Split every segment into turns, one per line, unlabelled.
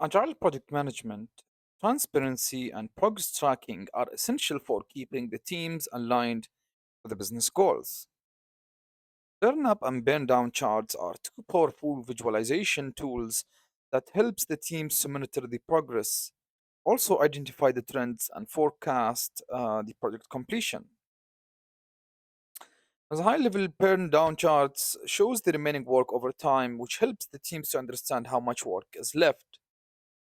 Agile project management, transparency, and progress tracking are essential for keeping the teams aligned with the business goals. Burnup and Burndown charts are two powerful visualization tools that helps the teams to monitor the progress, also identify the trends and forecast the project completion. As high-level Burndown charts shows the remaining work over time, which helps the teams to understand how much work is left.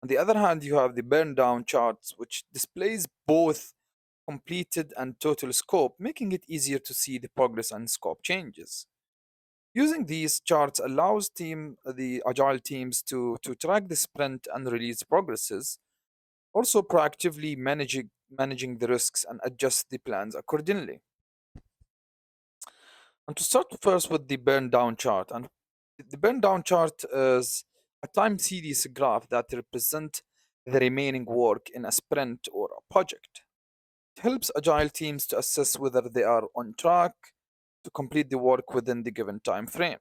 On the other hand, you have the burn down charts, which displays both completed and total scope, making it easier to see the progress and scope changes. Using these charts allows the agile teams to track the sprint and release progresses, also proactively managing the risks and adjust the plans accordingly. And to start first with the burn down chart, and the burn down chart is a time series graph that represent the remaining work in a sprint or a project. It helps agile teams to assess whether they are on track to complete the work within the given time frame.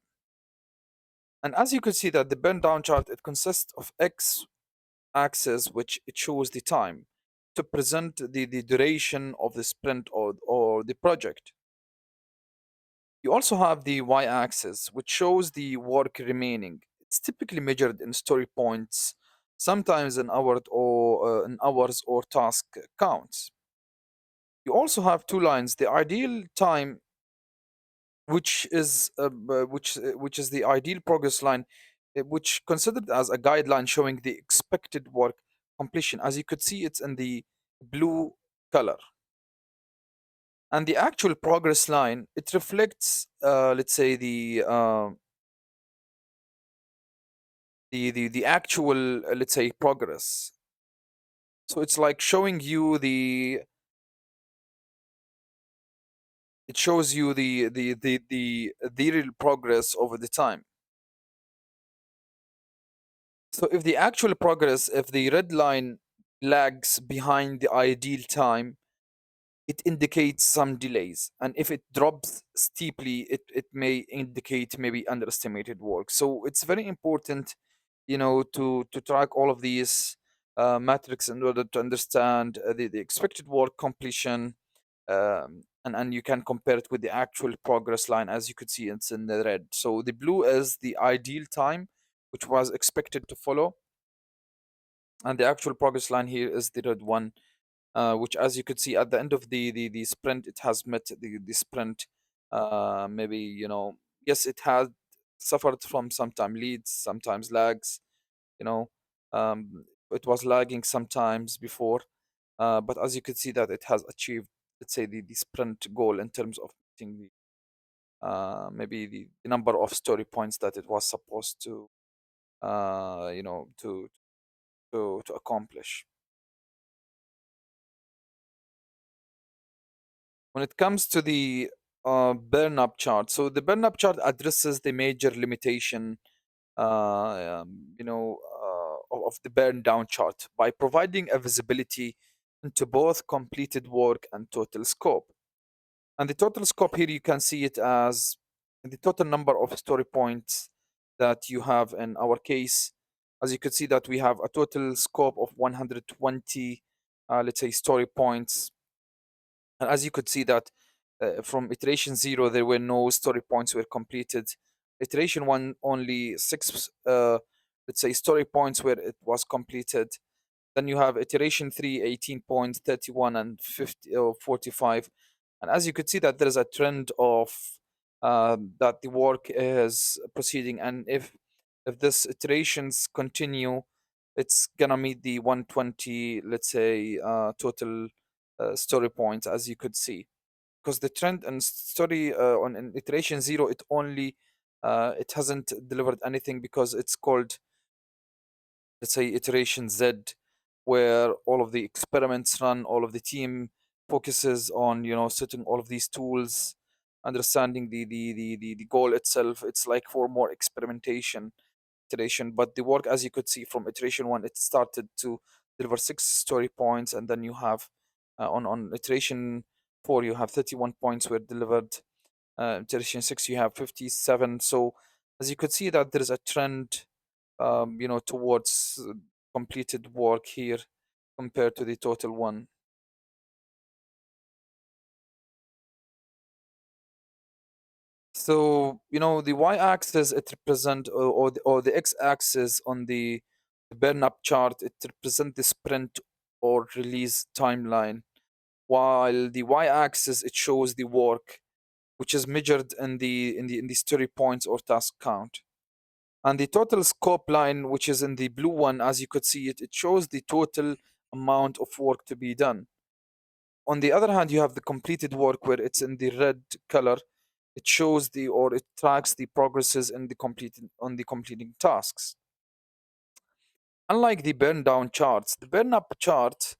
And as you can see that the burn down chart, it consists of X axis, which it shows the time to present the duration of the sprint or the project. You also have the y-axis, which shows the work remaining. It's typically measured in story points, sometimes in hours or task counts. You also have two lines: the ideal time, which is the ideal progress line, which considered as a guideline showing the expected work completion. As you could see, it's in the blue color. And the actual progress line, it reflects, let's say, the actual let's say progress. So it's like showing you it shows you the real progress over the time. So if the actual progress, if the red line lags behind the ideal time, it indicates some delays, and if it drops steeply, it may indicate maybe underestimated work. So it's very important, to track all of these metrics in order to understand the expected work completion, and you can compare it with the actual progress line. As you could see, it's in the red. So the blue is the ideal time which was expected to follow, and the actual progress line here is the red one, which, as you could see, at the end of the sprint, it has met the sprint. Maybe, yes, it has suffered from sometimes leads, sometimes lags. You know, it was lagging sometimes before, but as you could see that it has achieved, let's say, the sprint goal in terms of meeting maybe the number of story points that it was supposed to, uh, you know, to to accomplish. When it comes to the Burnup chart, so the Burnup chart addresses the major limitation, of the burn down chart by providing a visibility into both completed work and total scope. And the total scope here, you can see it as the total number of story points that you have in our case. As you could see that we have a total scope of 120, let's say, story points. And as you could see that from iteration 0, there were no story points were completed. Iteration 1, only 6, let's say, story points where it was completed. Then you have iteration 3, 18 points, 31 and 50 or 45. And as you could see that there is a trend of that the work is proceeding. And if this iterations continue, it's gonna meet the 120, let's say, total story points, as you could see. Because the trend and story on in iteration 0, it only it hasn't delivered anything, because it's called, let's say, iteration Z, where all of the experiments run, all of the team focuses on, setting all of these tools, understanding the goal itself. It's like for more experimentation iteration. But the work, as you could see from iteration 1, it started to deliver 6 story points, and then you have on iteration 4, you have 31 points were delivered. Iteration 6, you have 57. So as you could see that there is a trend, towards completed work here compared to the total one. So, the y-axis, it represent, or the x-axis on the Burnup chart, it represent the sprint or release timeline, while the y-axis, it shows the work, which is measured in the story points or task count. And the total scope line, which is in the blue one, as you could see it shows the total amount of work to be done. On the other hand, you have the completed work where it's in the red color. It shows or it tracks the progresses in the completing tasks. Unlike the burn down charts, the burn up chart,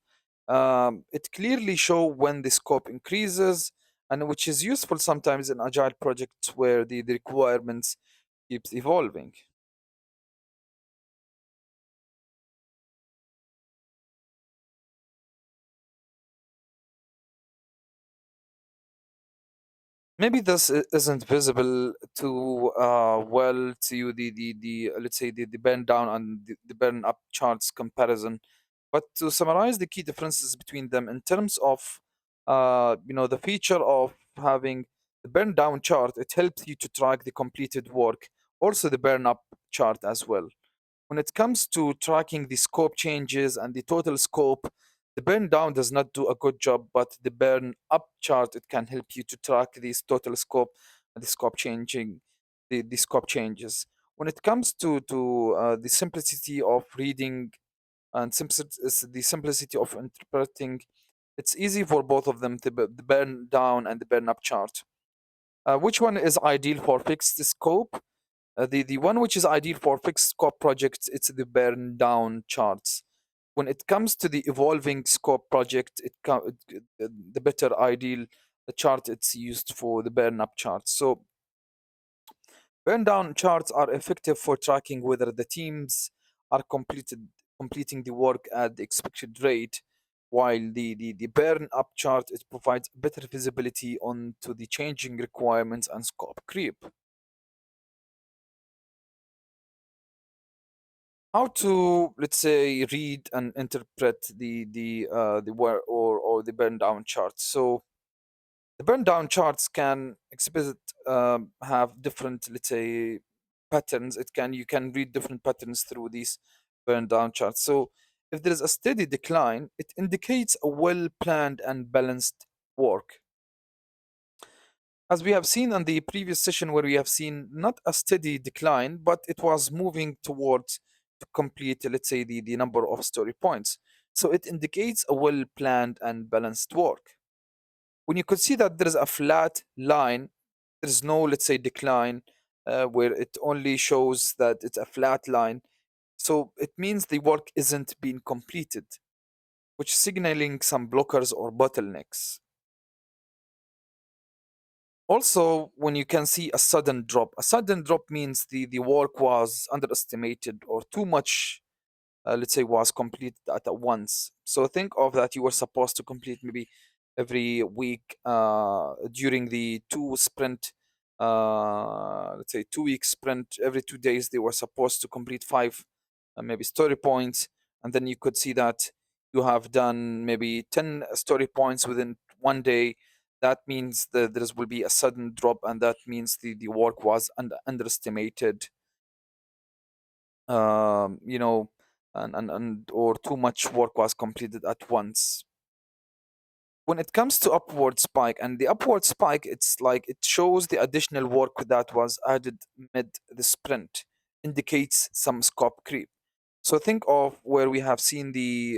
it clearly show when the scope increases, and which is useful sometimes in agile projects where the requirements keeps evolving. Maybe this isn't visible too well to you, the let's say the burn down and the burn up charts comparison. But to summarize the key differences between them in terms of the feature of having the burn down chart, it helps you to track the completed work. Also the burn up chart as well. When it comes to tracking the scope changes and the total scope, the burn down does not do a good job, but the burn up chart, it can help you to track this total scope and the scope changing, the scope changes. When it comes to the simplicity of reading and the simplicity of interpreting, it's easy for both of them, the burn down and the burn up chart. Which one is ideal for fixed scope? The one which is ideal for fixed scope projects, it's the burn down charts. When it comes to the evolving scope project, the better ideal the chart it's used for the burn up chart. So burn down charts are effective for tracking whether the teams are completing the work at the expected rate, while the burn up chart, it provides better visibility onto the changing requirements and scope creep. How to, let's say, read and interpret the where or the burn down charts. So the burn down charts can exhibit have different, let's say, patterns. You can read different patterns through these burn down charts. So if there is a steady decline, it indicates a well planned and balanced work. As we have seen on the previous session, where we have seen not a steady decline, but it was moving towards to complete, let's say, the number of story points. So it indicates a well planned and balanced work. When you could see that there is a flat line, there is no, let's say, decline, where it only shows that it's a flat line. So it means the work isn't being completed, which is signaling some blockers or bottlenecks. Also, when you can see a sudden drop means the work was underestimated or too much, let's say, was completed at once. So think of that you were supposed to complete maybe every week during the let's say 2 week sprint. Every 2 days, they were supposed to complete five, maybe story points. And then you could see that you have done maybe 10 story points within one day. That means that there will be a sudden drop, and that means the work was underestimated, um, you know, and or too much work was completed at once. When it comes to upward spike, and the upward spike, it's like it shows the additional work that was added mid the sprint, indicates some scope creep. So think of where we have seen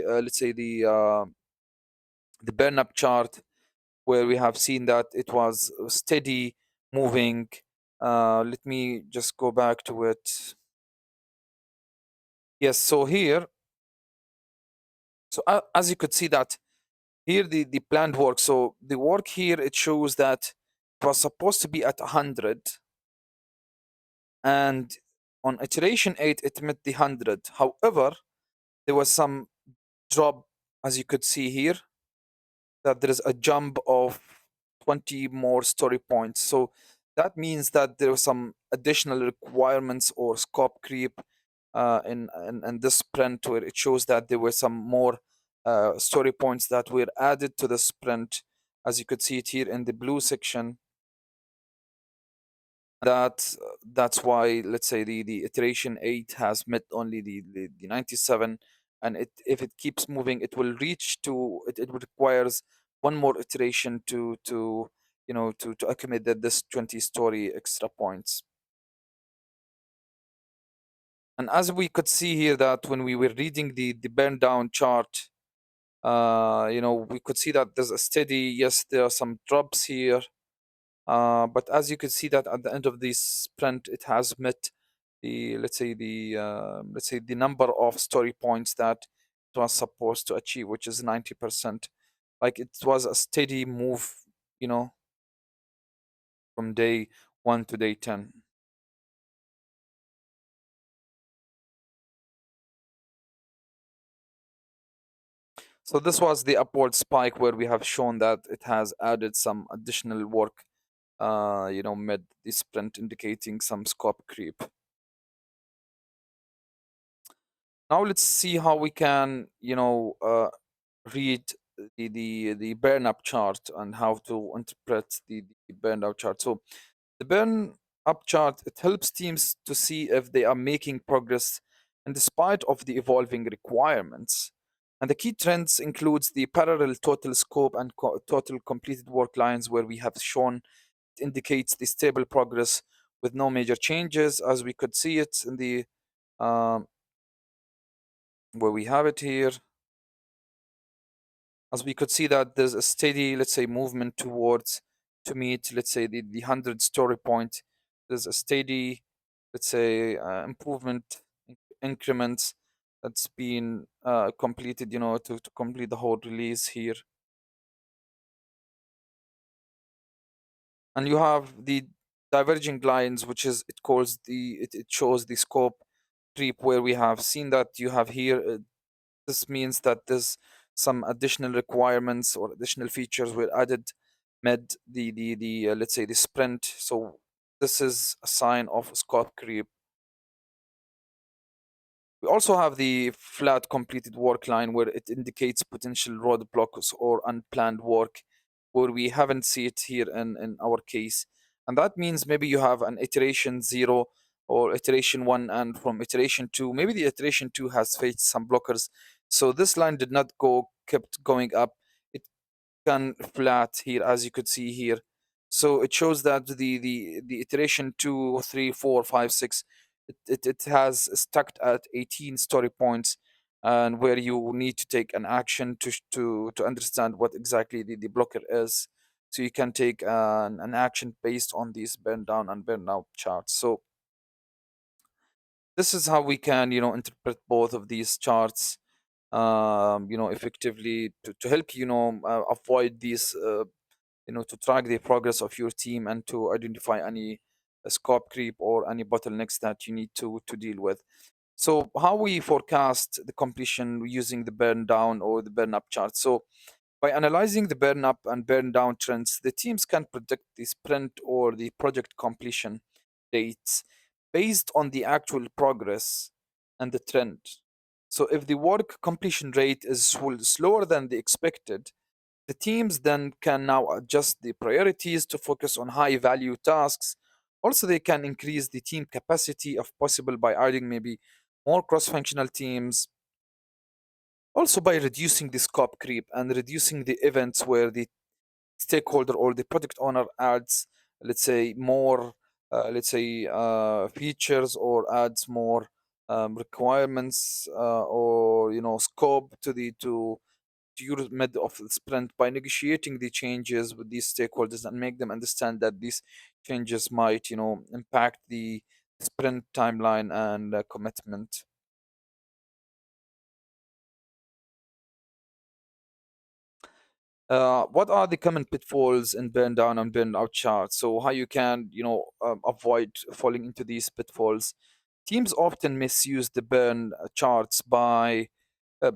let's say, the burnup chart, where we have seen that it was steady moving. Let me just go back to it. Yes, so here, so as you could see that here the planned work. So the work here, it shows that it was supposed to be at 100, and on iteration 8 it met the 100. However, there was some drop, as you could see here, that there is a jump of 20 more story points. So that means that there are some additional requirements or scope creep, in this sprint, where it shows that there were some more story points that were added to the sprint, as you could see it here in the blue section. That's why, let's say, the iteration 8 has met only the 97, and if it keeps moving, it will reach to it requires one more iteration to to accumulate this 20 story extra points. And as we could see here, that when we were reading the burn down chart, we could see that there's a steady, yes, there are some drops here, but as you can see that at the end of this sprint, it has met the, let's say the number of story points that it was supposed to achieve, which is 90%. Like, it was a steady move, you know, from day 1 to day 10. So this was the upward spike, where we have shown that it has added some additional work, mid the sprint, indicating some scope creep. Now let's see how we can, read the burn-up chart, and how to interpret the burn-out chart. So the burn-up chart, it helps teams to see if they are making progress in despite of the evolving requirements. And the key trends includes the parallel total scope and total completed work lines, where we have shown it indicates the stable progress with no major changes, as we could see it in the um, where we have it here. As we could see that there's a steady, let's say, movement towards to meet, let's say, the 100 story point. There's a steady, let's say, improvement increments that's been completed, to complete the whole release here. And you have the diverging lines, which is, it shows the scope creep, where we have seen that you have here. This means that there's some additional requirements or additional features were added mid the let's say the sprint. So this is a sign of scope creep. We also have the flat completed work line, where it indicates potential roadblocks or unplanned work, where we haven't seen it here in our case. And that means maybe you have an iteration 0 or iteration 1, and from iteration 2, maybe the iteration 2 has faced some blockers. So this line did not kept going up. It can flat here, as you could see here. So it shows that the iteration 2, 3, 4, 5, 6, it has stuck at 18 story points, and where you need to take an action to understand what exactly the blocker is, so you can take an action based on these burn down and burn out charts. So this is how we can, interpret both of these charts, effectively, to help avoid these, to track the progress of your team, and to identify any scope creep or any bottlenecks that you need to deal with. So how we forecast the completion using the burn down or the burn up chart. So by analyzing the burn up and burn down trends, the teams can predict the sprint or the project completion dates based on the actual progress and the trend. So if the work completion rate is slower than the expected, the teams then can now adjust the priorities to focus on high value tasks. Also, they can increase the team capacity if possible by adding maybe more cross functional teams. Also, by reducing the scope creep and reducing the events where the stakeholder or the product owner adds, let's say, more, features, or adds more requirements, or scope to your mid of the sprint, by negotiating the changes with these stakeholders and make them understand that these changes might, impact the sprint timeline and commitment. What are the common pitfalls in burn down and burn out charts? So how you can, avoid falling into these pitfalls? Teams often misuse the burn charts by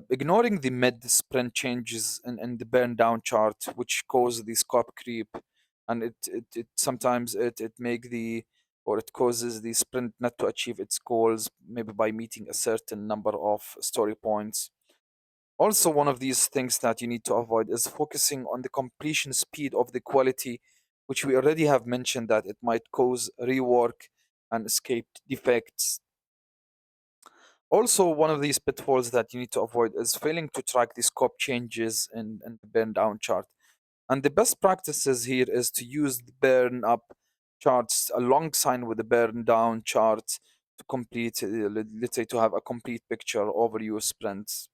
ignoring the mid sprint changes in the burn down chart, which cause the scope creep, and it sometimes it make the or it causes the sprint not to achieve its goals, maybe by meeting a certain number of story points. Also, one of these things that you need to avoid is focusing on the completion speed of the quality, which we already have mentioned that it might cause rework and escaped defects. Also, one of these pitfalls that you need to avoid is failing to track the scope changes in the burn down chart. And the best practices here is to use the burn up charts alongside with the burn down charts to complete, let's say, to have a complete picture over your sprints.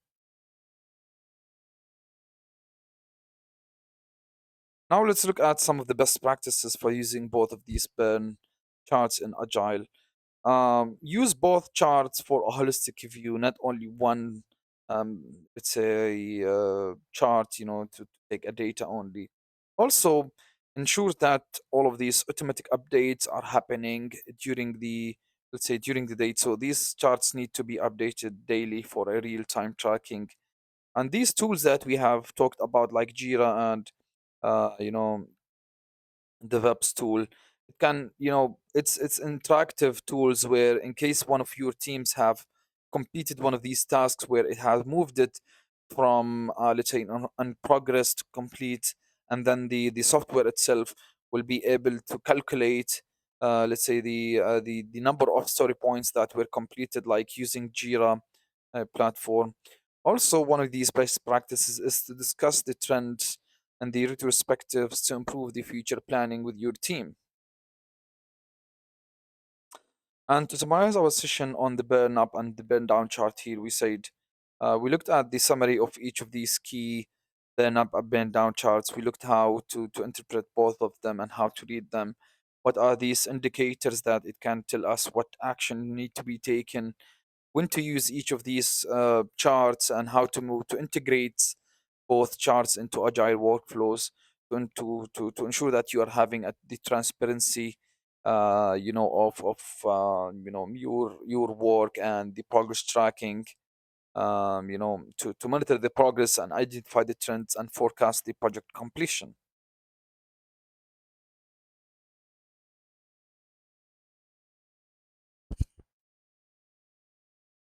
Now let's look at some of the best practices for using both of these burn charts in Agile. Use both charts for a holistic view, not only one, let's say, chart, to take a data only. Also, ensure that all of these automatic updates are happening during the, let's say, during the day. So these charts need to be updated daily for a real-time tracking. And these tools that we have talked about, like Jira and, you know, DevOps tool. It can, it's interactive tools where in case one of your teams have completed one of these tasks where it has moved it from let's say on progress to complete, and then the software itself will be able to calculate let's say the number of story points that were completed, like using Jira platform. Also, one of these best practices is to discuss the trends and the retrospectives to improve the future planning with your team. And to summarize our session on the burn up and the burn down chart here, we said we looked at the summary of each of these key burn up and burn down charts. We looked how to interpret both of them and how to read them. What are these indicators that it can tell us what action need to be taken, when to use each of these charts, and how to move to integrate both charts into agile workflows to ensure that you are having the transparency of your work and the progress tracking, to monitor the progress and identify the trends and forecast the project completion.